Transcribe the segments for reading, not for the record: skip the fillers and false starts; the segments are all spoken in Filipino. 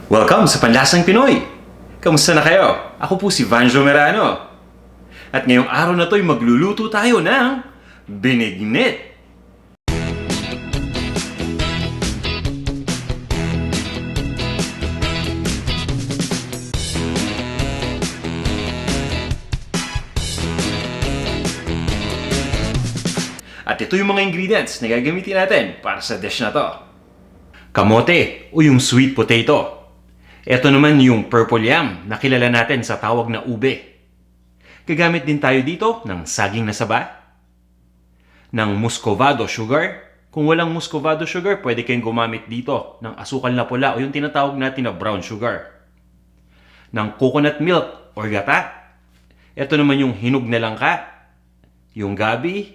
Welcome sa Panlasang Pinoy! Kamusta na kayo? Ako po si Vanjo Merano. At ngayong araw na to'y magluluto tayo ng binignit. At ito yung mga ingredients na gagamitin natin para sa dish na to. Kamote o yung sweet potato. Ito naman yung purple yam na kilala natin sa tawag na ube. Gagamit din tayo dito ng saging na saba, ng muscovado sugar. Kung walang muscovado sugar, pwede kayong gumamit dito ng asukal na pula o yung tinatawag natin na brown sugar. Ng coconut milk or gata. Ito naman yung hinog na langka, yung gabi,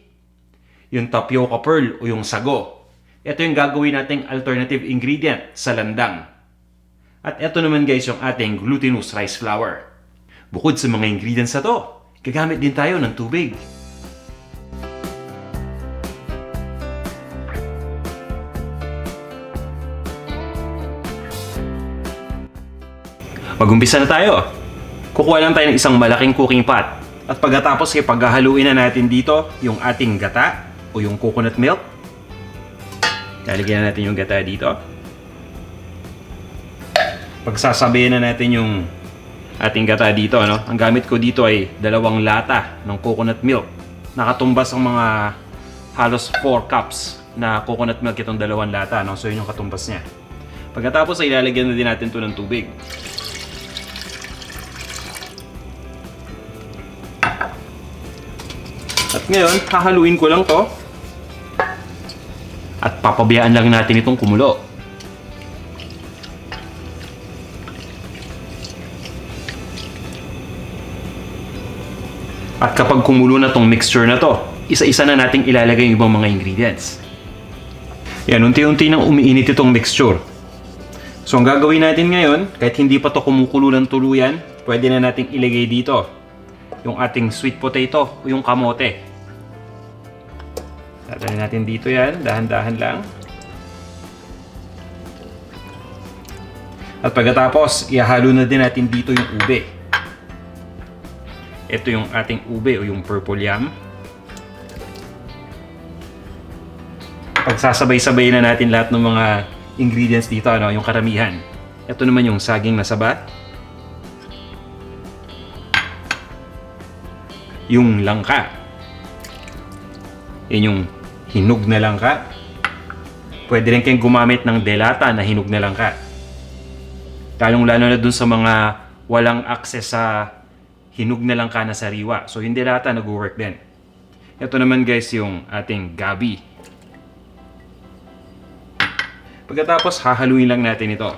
yung tapioca pearl o yung sago. Ito yung gagawin nating alternative ingredient sa landang. At ito naman guys yung ating glutinous rice flour. Bukod sa mga ingredients na to, gagamit din tayo ng tubig. Mag-umpisa na tayo. Kukuha lang tayo ng isang malaking cooking pot. At pagkatapos ay paghahaluin na natin dito yung ating gata o yung coconut milk. Lalagyan na natin yung gata dito. Pagsasabayin na natin yung ating gata dito, no? Ang gamit ko dito ay 2 lata ng coconut milk. Nakatumbas ang mga halos 4 cups na coconut milk itong 2 lata, no? So yun yung katumbas niya. Pagkatapos ay ilalagyan na din natin ito ng tubig. At ngayon, hahaluin ko lang to. At papabayaan lang natin itong kumulo. At kapag kumulo na tong mixture na to, isa-isa na nating ilalagay yung ibang mga ingredients. Yan, unti-unti nang umiinit itong mixture. So ang gagawin natin ngayon, kahit hindi pa to kumukulo ng tuluyan, pwede na nating ilagay dito yung ating sweet potato o yung kamote. Tatanggalin natin dito yan, dahan-dahan lang. At pagkatapos, ihalo na din natin dito yung ube. Ito yung ating ube o yung purple yam. Pagsasabay-sabay na natin lahat ng mga ingredients dito, ano, yung karamihan. Ito naman yung saging na saba. Yung langka. Yan yung hinog na langka. Pwede rin kayong gumamit ng delata na hinog na langka. Lalong-lalo na dun sa mga walang access sa hinog na langka na sariwa. So hindi delata nag-work din. Ito naman guys yung ating gabi. Pagkatapos hahaluin lang natin ito.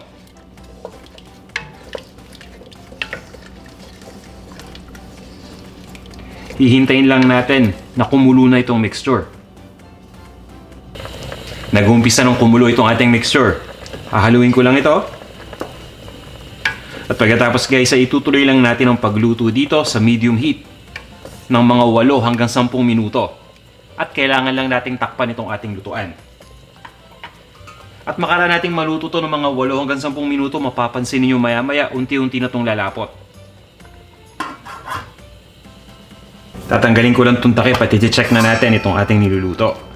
Hihintayin lang natin na kumulo na itong mixture. Nag-uumpisa nung kumulo itong ating mixture. Hahaluin ko lang ito. At pagkatapos guys ay itutuloy lang natin ang pagluto dito sa medium heat ng mga 8 hanggang 10 minuto. At kailangan lang nating takpan itong ating lutuan. At makara nating maluto to ng mga 8 hanggang 10 minuto, mapapansin niyo maya-maya unti-unti na itong lalapot. Tatanggalin ko lang itong takip at i-check na natin itong ating niluluto.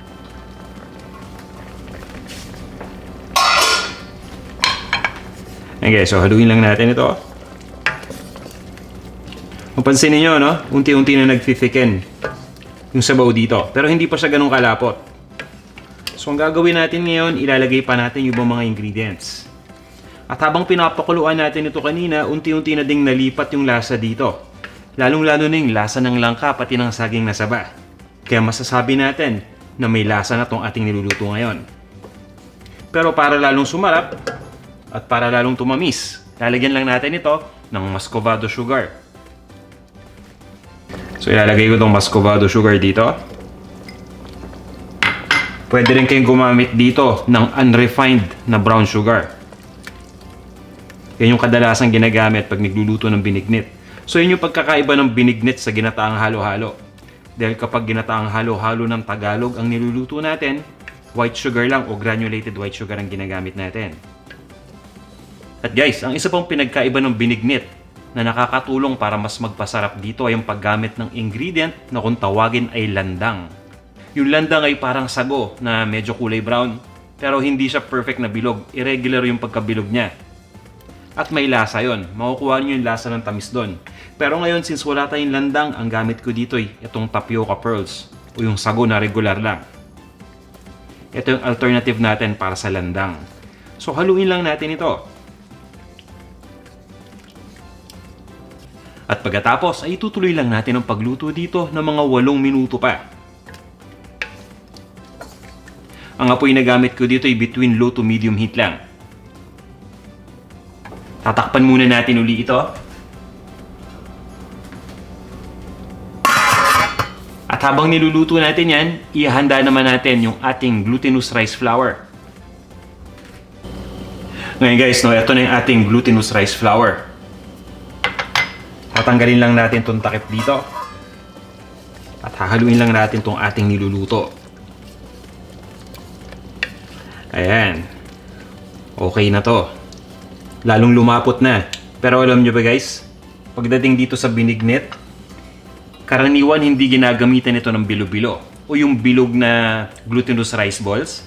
Okay, so haluin lang natin ito. Mapansin niyo, no? Unti-unti na nag-thicken yung sabaw dito. Pero hindi pa siya ganun kalapot. So ang gagawin natin ngayon, ilalagay pa natin yung mga ingredients. At habang pinapakuluan natin ito kanina, unti-unti na ding nalipat yung lasa dito. Lalong-lalo na yung lasa ng langka pati ng saging na saba. Kaya masasabi natin na may lasa na itong ating niluluto ngayon. Pero para lalong sumarap at para lalong tumamis, lalagyan lang natin ito ng muscovado sugar. So ilalagay ko itong muscovado sugar dito. Pwede rin kayong gumamit dito ng unrefined na brown sugar. Yan yung kadalasang ginagamit pag nagluluto ng binignit. So yun yung pagkakaiba ng binignit sa ginataang halo-halo. Dahil kapag ginataang halo-halo ng Tagalog ang niluluto natin, white sugar lang o granulated white sugar ang ginagamit natin. At guys, ang isa pang pinagkaiba ng binignit na nakakatulong para mas magpasarap dito ay ang paggamit ng ingredient na kung tawagin ay landang. Yung landang ay parang sago na medyo kulay brown, pero hindi siya perfect na bilog. Irregular yung pagkabilog niya. At may lasa yon. Makukuha niyo yung lasa ng tamis doon. Pero ngayon, since wala tayong landang, ang gamit ko dito ay itong tapioca pearls o yung sago na regular lang. Ito yung alternative natin para sa landang. So haluin lang natin ito. At pagkatapos ay itutuloy lang natin ang pagluto dito ng mga 8 minuto pa. Ang apoy na gamit ko dito ay between low to medium heat lang. Tatakpan muna natin uli ito. At habang niluluto natin yan, ihanda naman natin yung ating glutinous rice flour. Ngayon guys, ito na yung ating glutinous rice flour. Tatanggalin lang natin itong takip dito. At hahaluin lang natin itong ating niluluto. Ayan. Okay na to. Lalong lumapot na. Pero alam nyo ba guys, pagdating dito sa binignit, karaniwan hindi ginagamitan ito ng bilo-bilo o yung bilog na glutinous rice balls.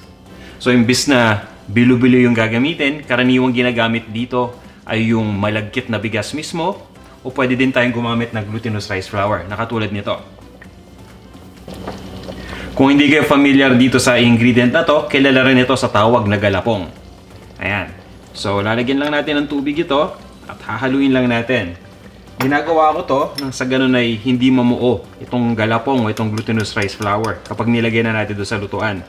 So imbis na bilo-bilo yung gagamitin, karaniwang ginagamit dito ay yung malagkit na bigas mismo. O pwede din tayong gumamit ng glutinous rice flour na katulad nito. Kung hindi kayo familiar dito sa ingredient na to, kilala rin ito sa tawag na galapong. Ayan. So lalagyan lang natin ng tubig ito at hahaluin lang natin. Ginagawa ko to nang sa ganun ay hindi mamuo itong galapong o itong glutinous rice flour kapag nilagay na natin doon sa lutuan.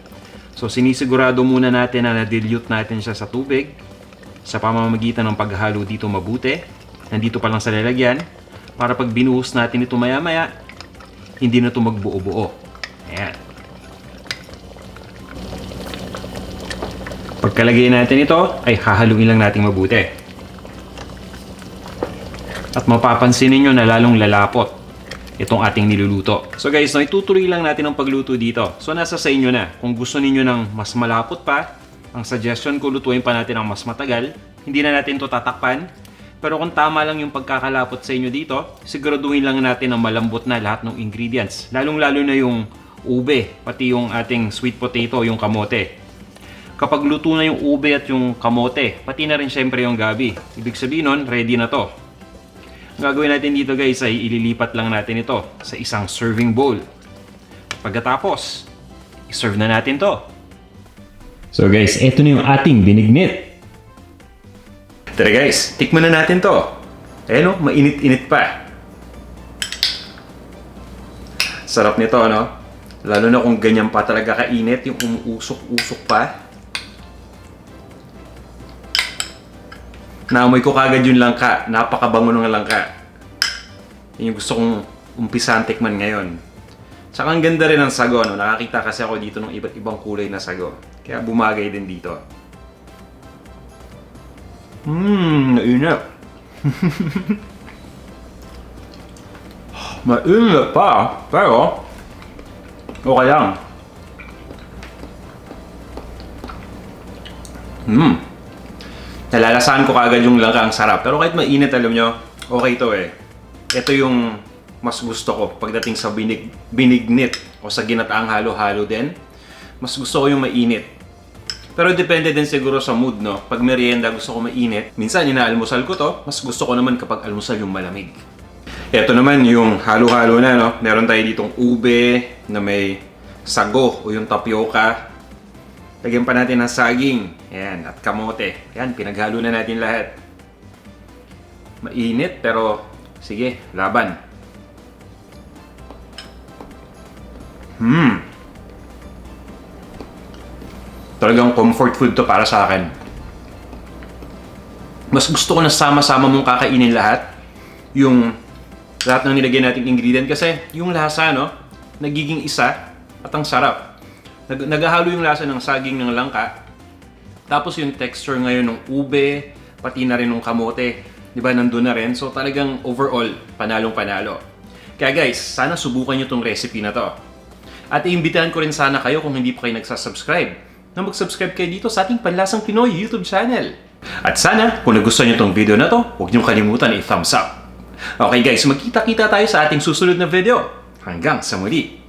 So sinisigurado muna natin na na-dilute natin siya sa tubig sa pamamagitan ng paghalo dito mabuti. Nandito pa lang sa lalagyan para pag binuhos natin ito maya-maya, hindi na ito magbuo-buo. Ayan. Pagkalagay natin ito, ay hahaluin lang natin mabuti. At mapapansin niyo na lalong lalapot itong ating niluluto. So guys, itutuloy lang natin ang pagluto dito. So nasa sa inyo na. Kung gusto niyo ng mas malapot pa, ang suggestion ko, lutuin pa natin ang mas matagal. Hindi na natin ito tatakpan. Pero kung tama lang yung pagkakalapot sa inyo dito, siguraduhin lang natin na malambot na lahat ng ingredients. Lalong-lalo na yung ube, pati yung ating sweet potato, yung kamote. Kapag luto na yung ube at yung kamote, pati na rin syempre yung gabi. Ibig sabihin nun, ready na to. Ang gagawin natin dito guys ay ililipat lang natin ito sa isang serving bowl. Pagkatapos, iserve na natin to. So guys, eto na yung ating binignit. Tara guys, tikman na natin to. Ayan o, mainit-init pa. Sarap nito, no? Lalo na kung ganyan pa talaga kainit, yung umuusok-usok pa. Naamoy ko kagad yung langka. Napakabango ng langka. Yung gusto kong umpisahan tikman ngayon. Tsaka ang ganda rin ng sago, no? Nakakita kasi ako dito ng iba't ibang kulay na sago. Kaya bumagay din dito. Mainit. Mainit pa, pero okay lang. Nalalasahan ko kagad yung langka, ang sarap. Pero kahit mainit, alam nyo, okay to eh. Ito yung mas gusto ko pagdating sa binignit o sa ginataang halo-halo din. Mas gusto ko yung mainit. Pero depende din siguro sa mood, no? Pag merienda gusto ko mainit. Minsan, inaalmusal ko to. Mas gusto ko naman kapag almusal yung malamig. Ito naman yung halo-halo na, no? Meron tayo ditong ube na may sago o yung tapioca. Lagyan pa natin ng saging. Ayan, at kamote. Ayan, pinaghalo na natin lahat. Mainit, pero sige, laban. Talagang comfort food to para sa akin. Mas gusto ko na sama-sama mong kakainin lahat. Yung lahat ng nilagay nating ingredient kasi yung lasa, no? Nagiging isa at ang sarap. Naghahalo yung lasa ng saging ng langka. Tapos yung texture ngayon ng ube, pati na rin ng kamote. Di ba, nandun na rin. So talagang overall, panalong-panalo. Kaya guys, sana subukan nyo tong recipe na to. At iimbitahan ko rin sana kayo kung hindi pa kayo nagsasubscribe na mag-subscribe kayo dito sa ating Panlasang Pinoy YouTube channel. At sana, kung nagustuhan nyo tong video na to, huwag nyo kalimutan i-thumbs up. Okay guys, magkita-kita tayo sa ating susunod na video. Hanggang sa muli!